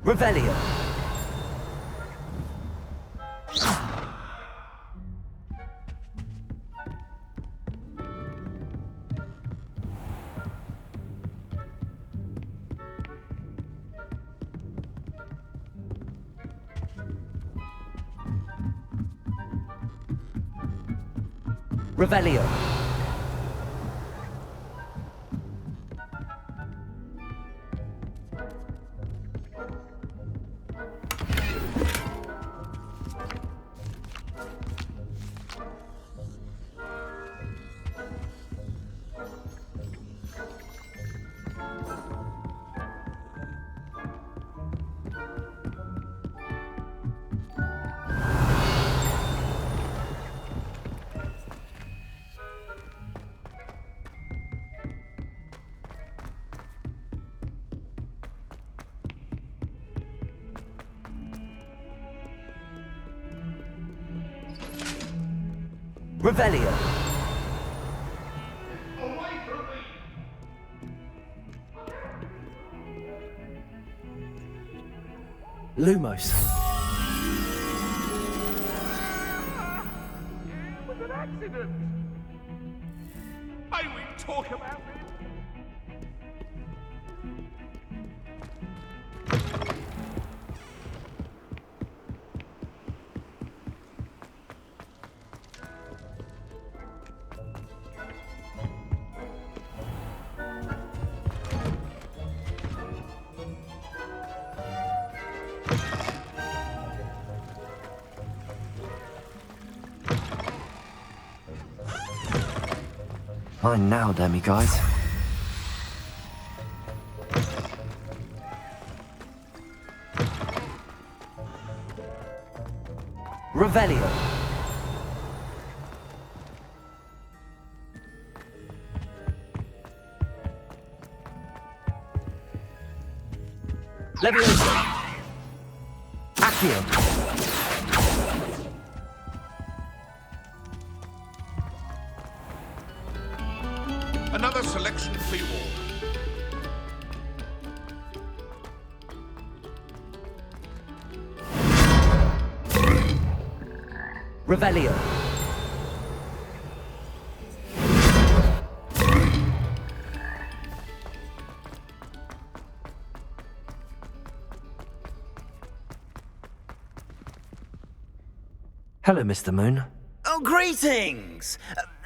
Revelio. Revelio. Revelio. Lumos. It was an accident. May we talk about it? Mine now, demi-guys. Revelio. Leviosa. Accio. Another selection for you all. Revelio. Hello, Mr. Moon. Oh, greetings!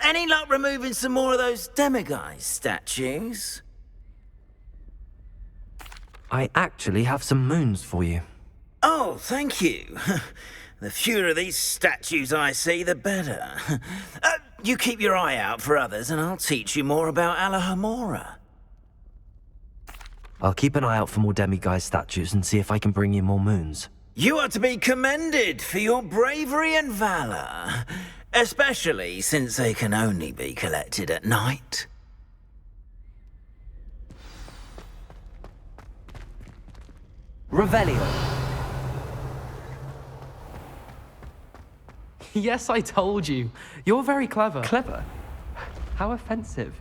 Any luck removing some more of those demiguise statues? I actually have some moons for you. Oh, thank you. The fewer of these statues I see, the better. You keep your eye out for others, and I'll teach you more about Alahamora. I'll keep an eye out for more demiguise statues and see if I can bring you more moons. You are to be commended for your bravery and valor, especially since they can only be collected at night. Revelio. Yes, I told you. You're very clever. Clever? How offensive.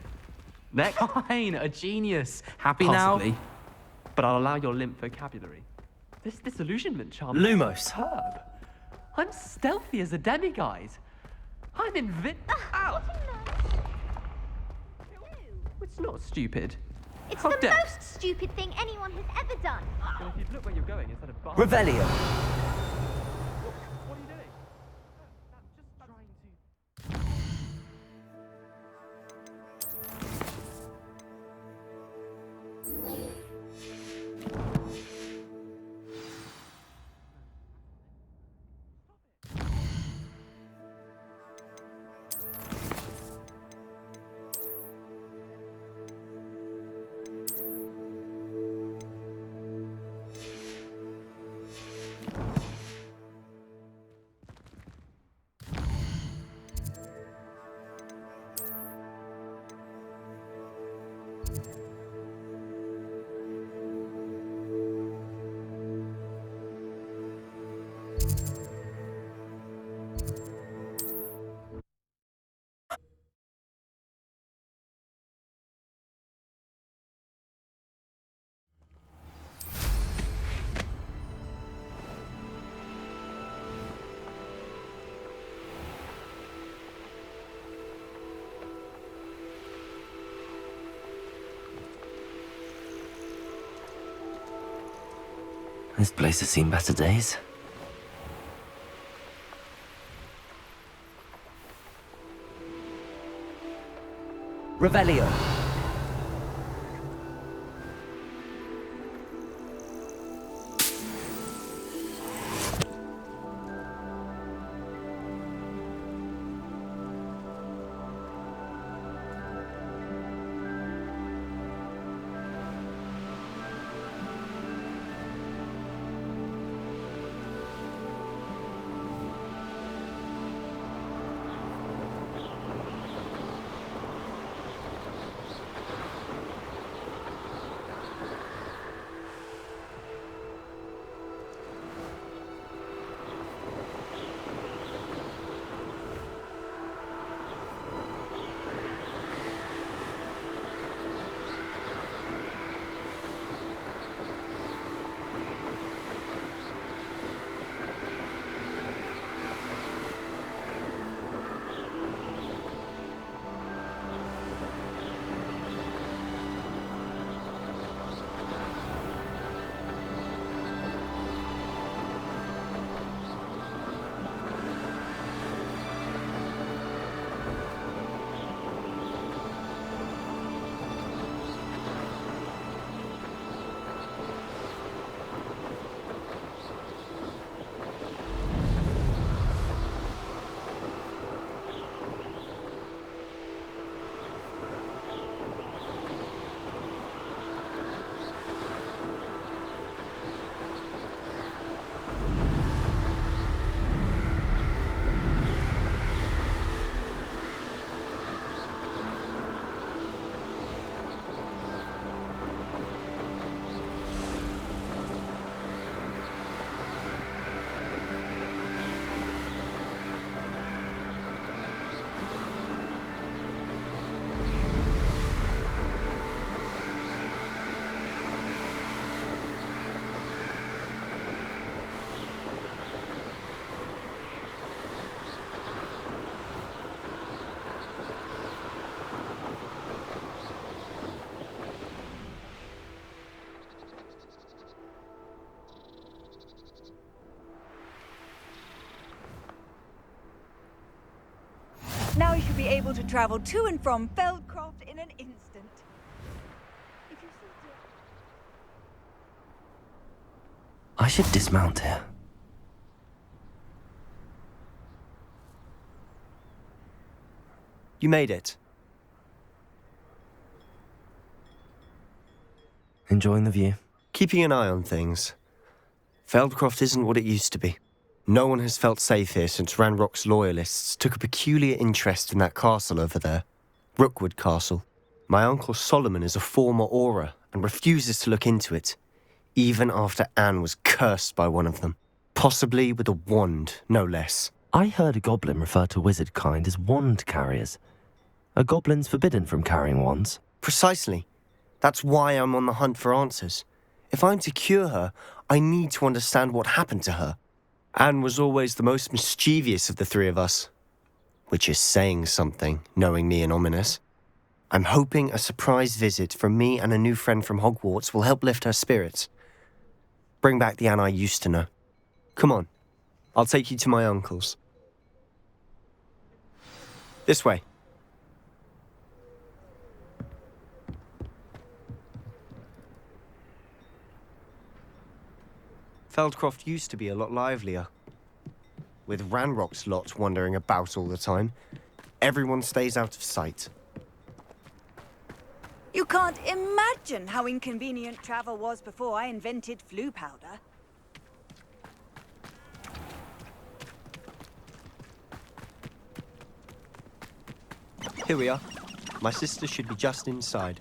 Next. Fine, a genius. Happy Possibly. now? But I'll allow your limp vocabulary. This disillusionment charm Lumos. superb. I'm stealthy as a demiguise. I'm Ow! It's not stupid. It's How the dare- most stupid thing anyone has ever done. Well, if you'd look where you're going instead of behind. Revelio. What are you doing? Just trying to. This place has seen better days. Revelio. Now you should be able to travel to and from Feldcroft in an instant. If you see I should dismount here. You made it. Enjoying the view? Keeping an eye on things. Feldcroft isn't what it used to be. No one has felt safe here since Ranrock's loyalists took a peculiar interest in that castle over there. Rookwood Castle. My uncle Solomon is a former Auror and refuses to look into it, even after Anne was cursed by one of them. Possibly with a wand, no less. I heard a goblin refer to wizard kind as wand carriers. Are goblins forbidden from carrying wands? Precisely. That's why I'm on the hunt for answers. If I'm to cure her, I need to understand what happened to her. Anne was always the most mischievous of the three of us. Which is saying something, knowing me and ominous. I'm hoping a surprise visit from me and a new friend from Hogwarts will help lift her spirits. Bring back the Anne I used to know. Come on, I'll take you to my uncle's. This way. Feldcroft used to be a lot livelier. With Ranrock's lot wandering about all the time, everyone stays out of sight. You can't imagine how inconvenient travel was before I invented flu powder. Here we are. My sister should be just inside.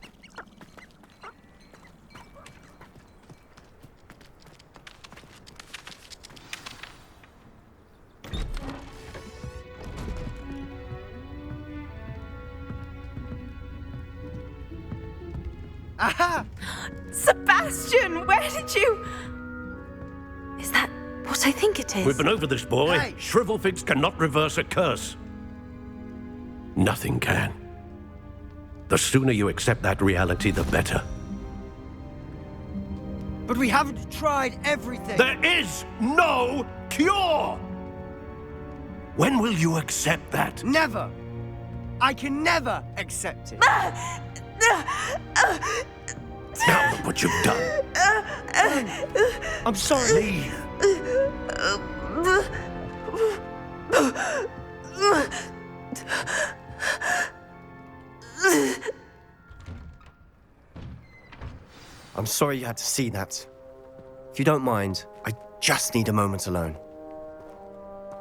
Aha! Sebastian, where did you... Is that what I think it is? We've been over this, boy. Hey. Shrivelfigs cannot reverse a curse. Nothing can. The sooner you accept that reality, the better. But we haven't tried everything. There is no cure! When will you accept that? Never. I can never accept it. Now look what you've done. I'm sorry. Leave. I'm sorry you had to see that. If you don't mind, I just need a moment alone.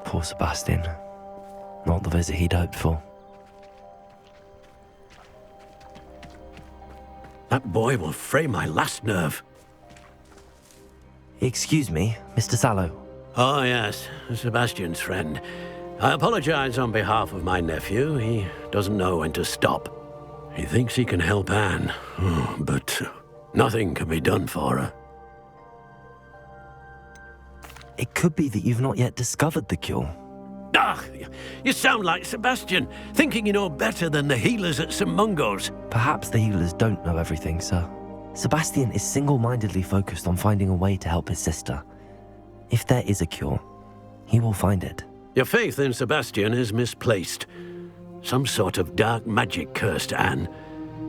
Poor Sebastian. Not the visit he'd hoped for. That boy will fray my last nerve. Excuse me, Mr. Sallow. Oh, yes, Sebastian's friend. I apologize on behalf of my nephew. He doesn't know when to stop. He thinks he can help Anne, but nothing can be done for her. It could be that you've not yet discovered the cure. Ah, you sound like Sebastian, thinking you know better than the healers at St. Mungo's. Perhaps the healers don't know everything, sir. Sebastian is single-mindedly focused on finding a way to help his sister. If there is a cure, he will find it. Your faith in Sebastian is misplaced. Some sort of dark magic cursed Anne,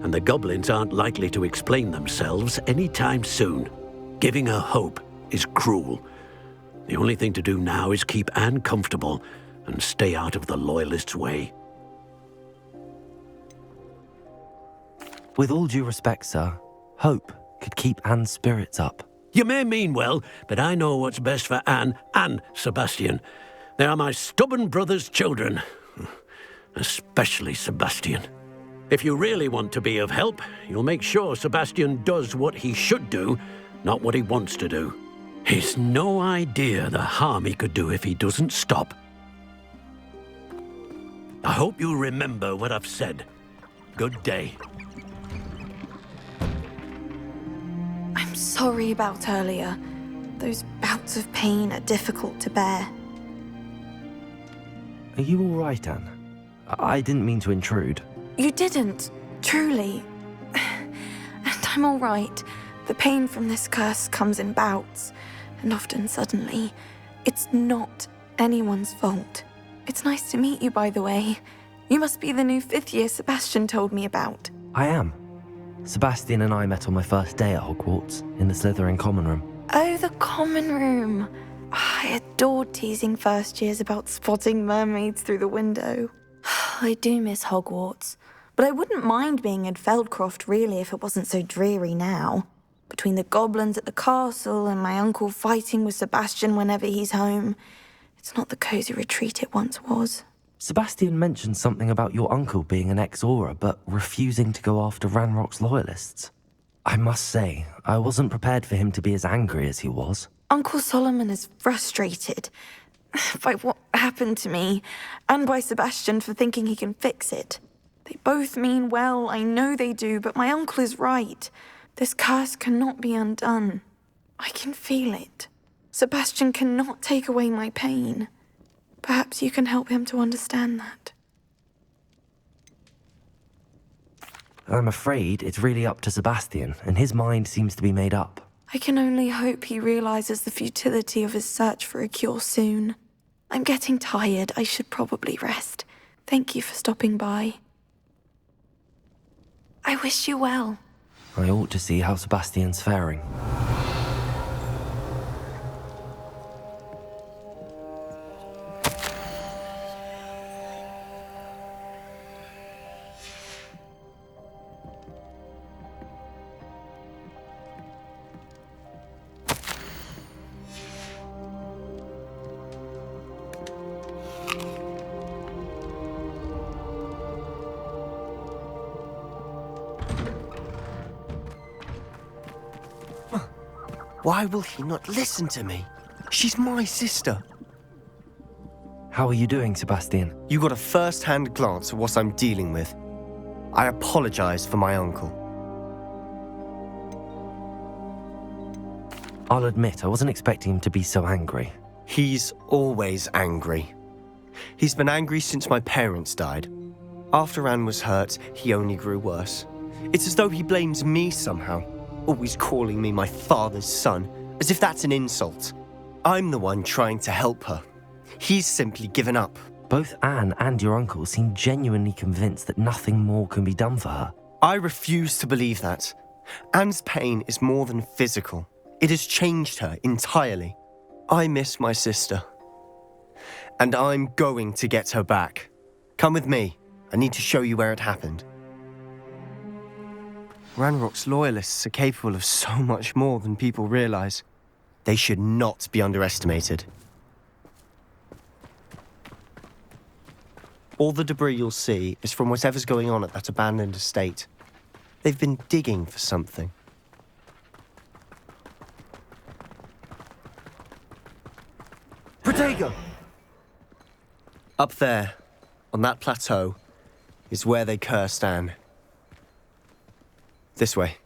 and the goblins aren't likely to explain themselves anytime soon. Giving her hope is cruel. The only thing to do now is keep Anne comfortable and stay out of the Loyalists' way. With all due respect, sir, hope could keep Anne's spirits up. You may mean well, but I know what's best for Anne and Sebastian. They are my stubborn brother's children, especially Sebastian. If you really want to be of help, you'll make sure Sebastian does what he should do, not what he wants to do. He's no idea the harm he could do if he doesn't stop. I hope you'll remember what I've said. Good day. I'm sorry about earlier. Those bouts of pain are difficult to bear. Are you all right, Anne? I didn't mean to intrude. You didn't, truly. And I'm all right. The pain from this curse comes in bouts, and often suddenly. It's not anyone's fault. It's nice to meet you, by the way. You must be the new 5th year Sebastian told me about. I am. Sebastian and I met on my first day at Hogwarts, in the Slytherin common room. Oh, the common room. I adored teasing first years about spotting mermaids through the window. I do miss Hogwarts, but I wouldn't mind being in Feldcroft really if it wasn't so dreary now. Between the goblins at the castle and my uncle fighting with Sebastian whenever he's home, it's not the cosy retreat it once was. Sebastian mentioned something about your uncle being an ex-Auror, but refusing to go after Ranrock's loyalists. I must say, I wasn't prepared for him to be as angry as he was. Uncle Solomon is frustrated by what happened to me, and by Sebastian for thinking he can fix it. They both mean well, I know they do, but my uncle is right. This curse cannot be undone. I can feel it. Sebastian cannot take away my pain. Perhaps you can help him to understand that. I'm afraid it's really up to Sebastian, and his mind seems to be made up. I can only hope he realizes the futility of his search for a cure soon. I'm getting tired. I should probably rest. Thank you for stopping by. I wish you well. I ought to see how Sebastian's faring. Why will he not listen to me? She's my sister. How are you doing, Sebastian? You got a first-hand glance at what I'm dealing with. I apologize for my uncle. I'll admit, I wasn't expecting him to be so angry. He's always angry. He's been angry since my parents died. After Anne was hurt, he only grew worse. It's as though he blames me somehow. Always calling me my father's son, as if that's an insult. I'm the one trying to help her. He's simply given up. Both Anne and your uncle seem genuinely convinced that nothing more can be done for her. I refuse to believe that. Anne's pain is more than physical. It has changed her entirely. I miss my sister. And I'm going to get her back. Come with me. I need to show you where it happened. Ranrock's loyalists are capable of so much more than people realize. They should not be underestimated. All the debris you'll see is from whatever's going on at that abandoned estate. They've been digging for something. Protego! Up there, on that plateau, is where they cursed Anne. This way.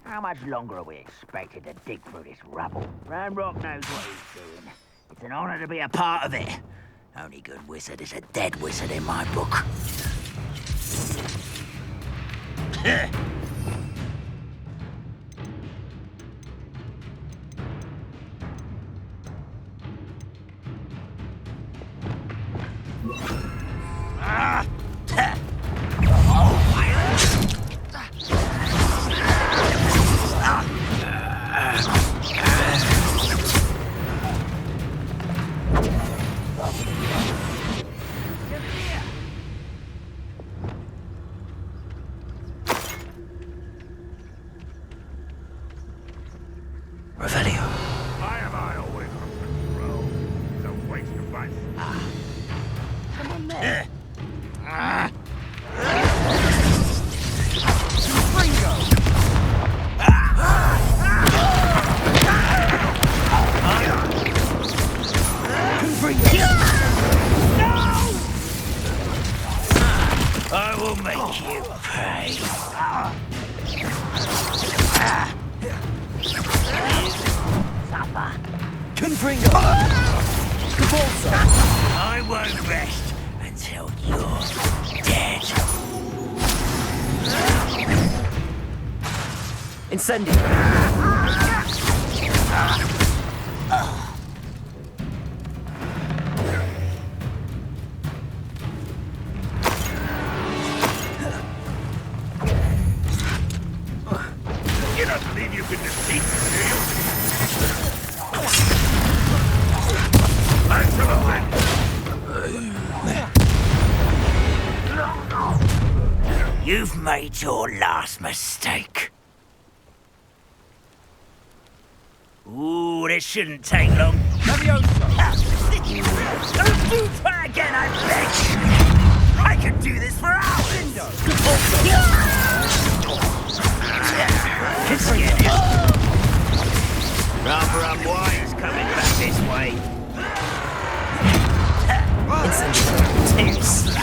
How much longer are we expected to dig through this rubble? Ranrock knows what he's doing. It's an honor to be a part of it. Only good wizard is a dead wizard in my book. I won't rest until you're dead. Incendio! You don't believe you can defeat me, do you? You've made your last mistake. Ooh, this shouldn't take long. Don't do try again, I beg. I can do this for hours. Rather unwise coming back this way. Too slow. I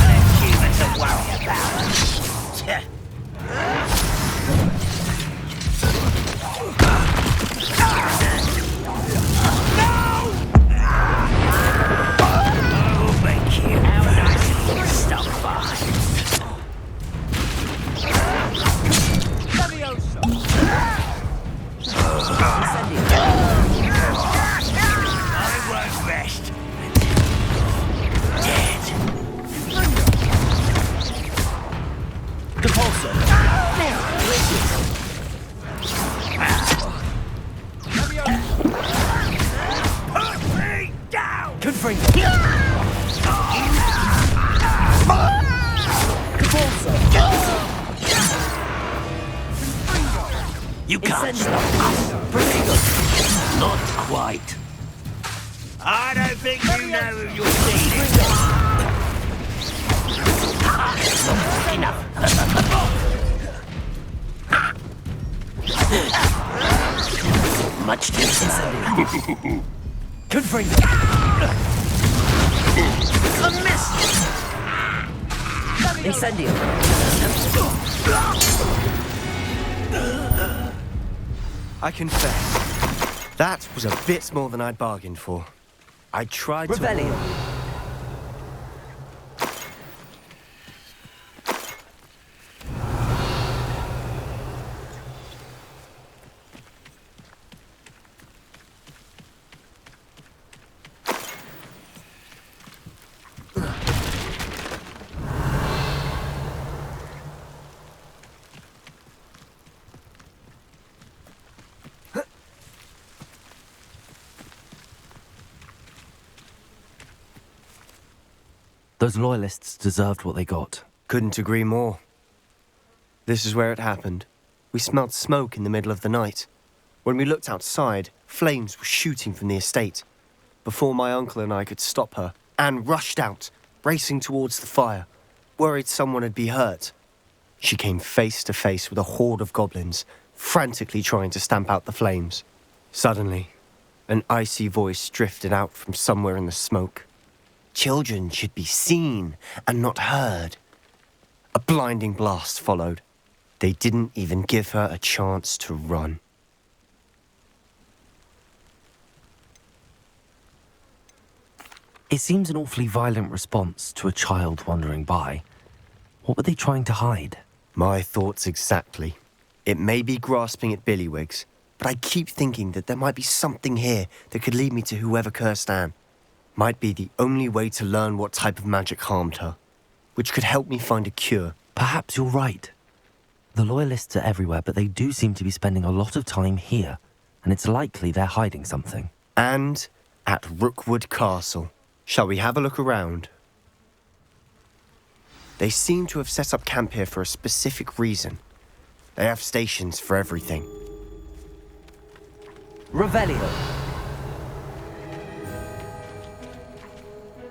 left Cuba to worry about. I will make you nicely stop by. I won't rest until you're dead. Compulsor! Put me down! Confront! You can't stop us. Not quite. I don't think you know who you're dealing with. Enough. Much too soon. Confront! A miss! Incendio! I confess, That was a bit more than I'd bargained for. I tried Revelio. Those loyalists deserved what they got. Couldn't agree more. This is where it happened. We smelled smoke in the middle of the night. When we looked outside, flames were shooting from the estate. Before my uncle and I could stop her, Anne rushed out, racing towards the fire, worried someone had been hurt. She came face to face with a horde of goblins, frantically trying to stamp out the flames. Suddenly, an icy voice drifted out from somewhere in the smoke. Children should be seen and not heard. A blinding blast followed. They didn't even give her a chance to run. It seems an awfully violent response to a child wandering by. What were they trying to hide? My thoughts exactly. It may be grasping at Billywigs, but I keep thinking that there might be something here that could lead me to whoever cursed Anne. Might be the only way to learn what type of magic harmed her, which could help me find a cure. Perhaps you're right. The Loyalists are everywhere, but they do seem to be spending a lot of time here, and it's likely they're hiding something. And at Rookwood Castle. Shall we have a look around? They seem to have set up camp here for a specific reason. They have stations for everything. Revelio.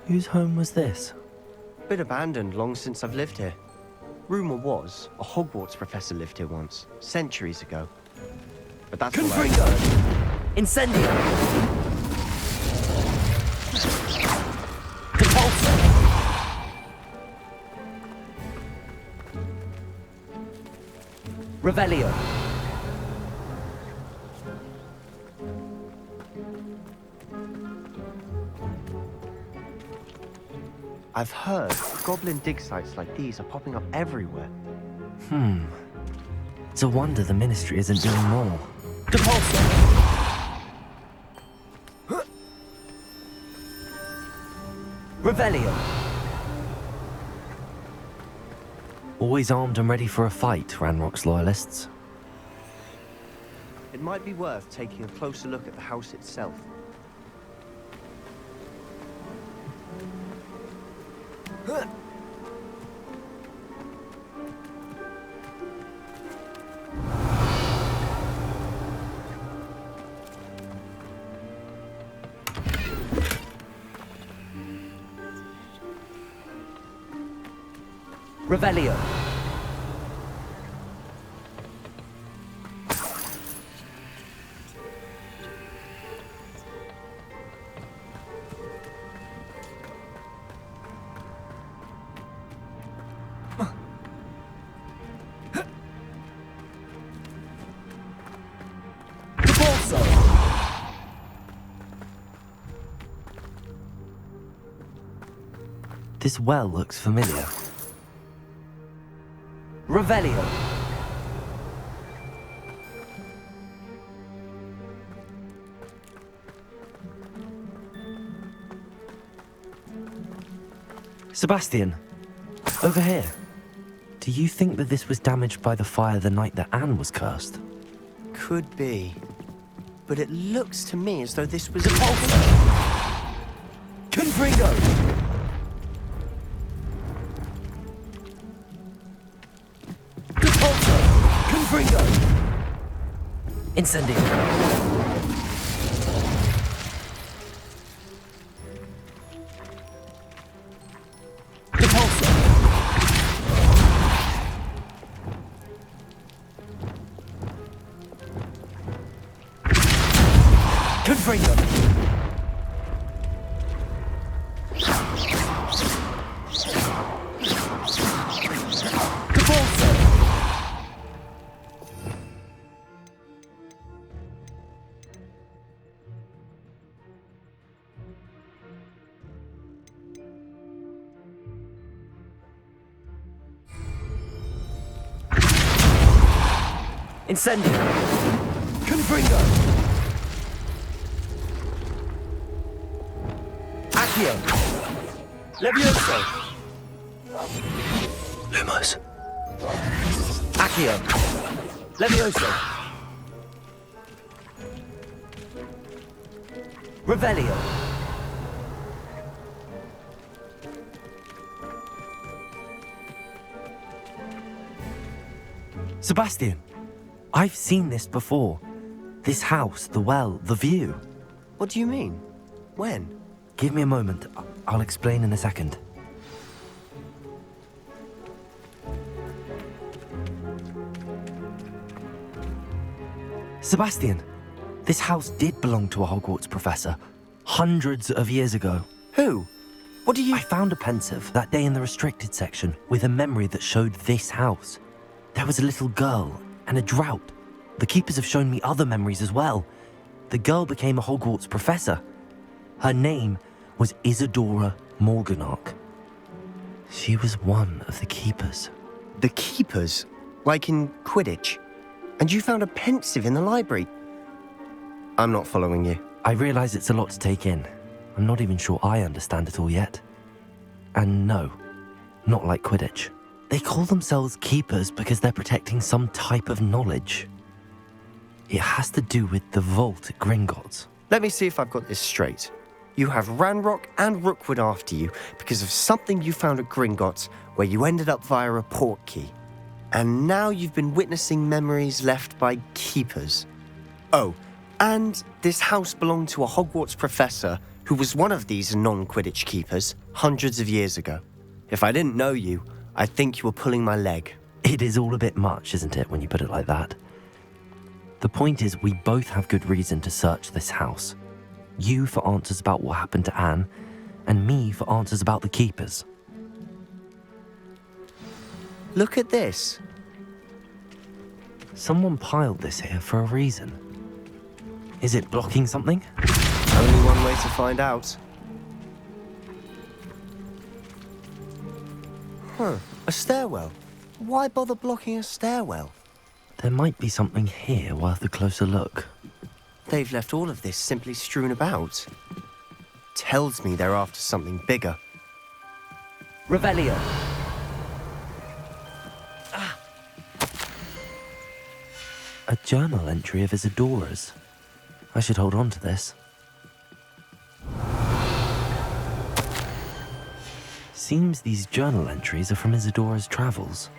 Whose home was this? Been abandoned long since I've lived here. Rumour was a Hogwarts professor lived here once, centuries ago. But that's all I heard. Incendio! Revelio. I've heard goblin dig sites like these are popping up everywhere. It's a wonder the Ministry isn't doing more. Revelio. Always armed and ready for a fight, Ranrock's loyalists. It might be worth taking a closer look at the house itself. Revelio. This well looks familiar. Revelio. Sebastian, over here. Do you think that this was damaged by the fire the night that Anne was cursed? Could be. But it looks to me as though this was... Confringo! Confringo! Incendio! Repulsor! Confringo! Incendio. Confringo. Accio. Levioso. Lumos. Accio. Levioso. Revelio. Sebastian, I've seen this before. This house, the well, the view. What do you mean? When? Give me a moment. I'll explain in a second. Sebastian, this house did belong to a Hogwarts professor, hundreds of years ago. Who? What do you... I found a pensive that day in the restricted section with a memory that showed this house. There was a little girl and a Draught. The keepers have shown me other memories as well. The girl became a Hogwarts professor. Her name was Isadora Morganach. She was one of the keepers. The keepers? Like in Quidditch? And you found a pensive in the library? I'm not following you. I realize it's a lot to take in. I'm not even sure I understand it all yet. And no, not like Quidditch. They call themselves keepers because they're protecting some type of knowledge. It has to do with the vault at Gringotts. Let me see if I've got this straight. You have Ranrock and Rookwood after you because of something you found at Gringotts where you ended up via a port key. And now you've been witnessing memories left by keepers. Oh, and this house belonged to a Hogwarts professor who was one of these non-Quidditch keepers hundreds of years ago. If I didn't know you, I'd think you were pulling my leg. It is all a bit much, isn't it, when you put it like that? The point is, we both have good reason to search this house. You for answers about what happened to Anne, and me for answers about the keepers. Look at this. Someone piled this here for a reason. Is it blocking something? Only one way to find out. A stairwell. Why bother blocking a stairwell? There might be something here worth a closer look. They've left all of this simply strewn about. Tells me they're after something bigger. Revelio. A journal entry of Isadora's. I should hold on to this. Seems these journal entries are from Isadora's travels.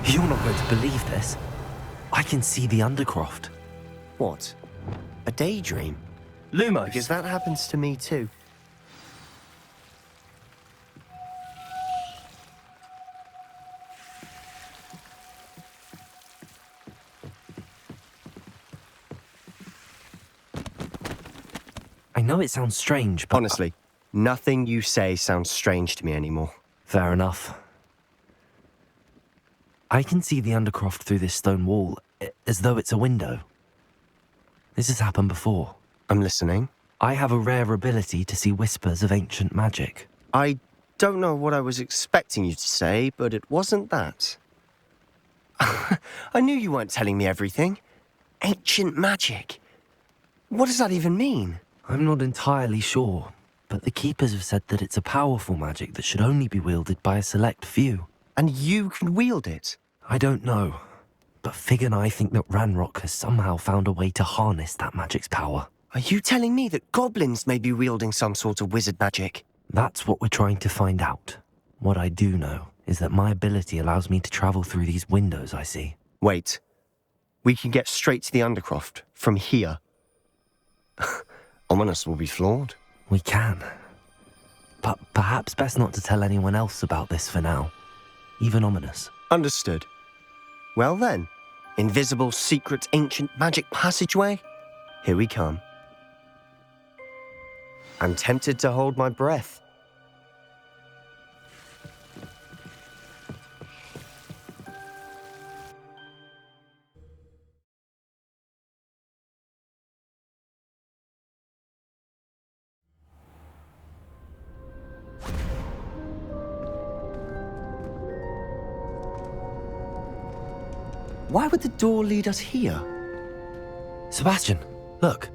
You're not going to believe this. I can see the Undercroft. What? A daydream? Lumos! Because that happens to me too. I know it sounds strange, but... Honestly, nothing you say sounds strange to me anymore. Fair enough. I can see the Undercroft through this stone wall, as though it's a window. This has happened before. I'm listening. I have a rare ability to see whispers of ancient magic. I don't know what I was expecting you to say, but it wasn't that. I knew you weren't telling me everything. Ancient magic. What does that even mean? I'm not entirely sure, but the Keepers have said that it's a powerful magic that should only be wielded by a select few. And you can wield it? I don't know, but Fig and I think that Ranrock has somehow found a way to harness that magic's power. Are you telling me that goblins may be wielding some sort of wizard magic? That's what we're trying to find out. What I do know is that my ability allows me to travel through these windows I see. Wait. We can get straight to the Undercroft from here. Ominous will be floored. We can. But perhaps best not to tell anyone else about this for now. Even Ominous. Understood. Well then, invisible, secret, ancient magic passageway? Here we come. I'm tempted to hold my breath. Why would the door lead us here? Sebastian, look.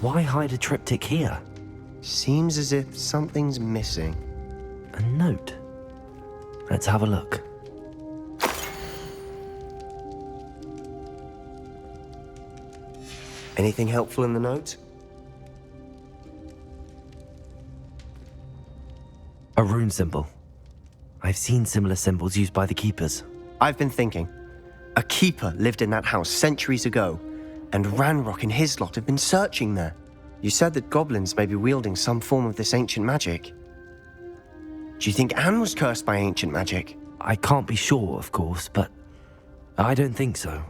Why hide a triptych here? Seems as if something's missing. A note. Let's have a look. Anything helpful in the note? A rune symbol. I've seen similar symbols used by the keepers. I've been thinking. A keeper lived in that house centuries ago, and Ranrock and his lot have been searching there. You said that goblins may be wielding some form of this ancient magic. Do you think Anne was cursed by ancient magic? I can't be sure, of course, but I don't think so.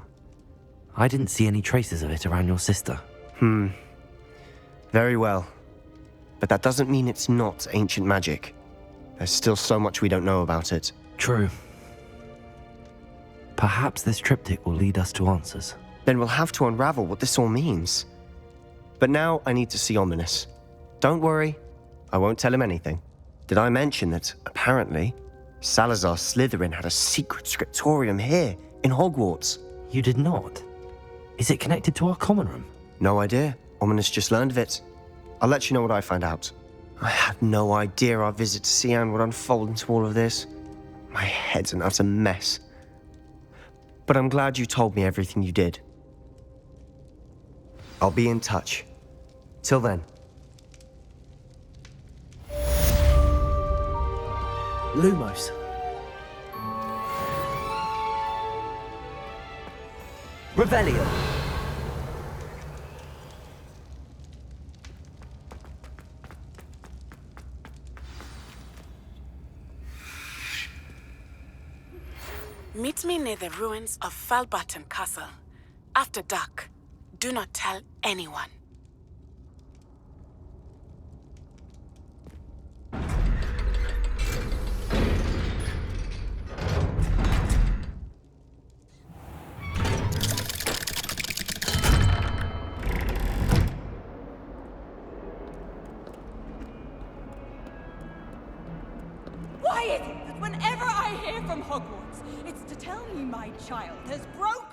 I didn't see any traces of it around your sister. Very well. But that doesn't mean it's not ancient magic. There's still so much we don't know about it. True. Perhaps this triptych will lead us to answers. Then we'll have to unravel what this all means. But now I need to see Ominous. Don't worry, I won't tell him anything. Did I mention that, apparently, Salazar Slytherin had a secret scriptorium here, in Hogwarts? You did not? Is it connected to our common room? No idea. Ominous just learned of it. I'll let you know what I find out. I had no idea our visit to Cian would unfold into all of this. My head's an utter mess. But I'm glad you told me everything you did. I'll be in touch. Till then. Lumos. Revelio. Meet me near the ruins of Falbaton Castle. After dark. Do not tell anyone. Why is it that whenever I hear from Hogwarts, it's to tell me my child has broken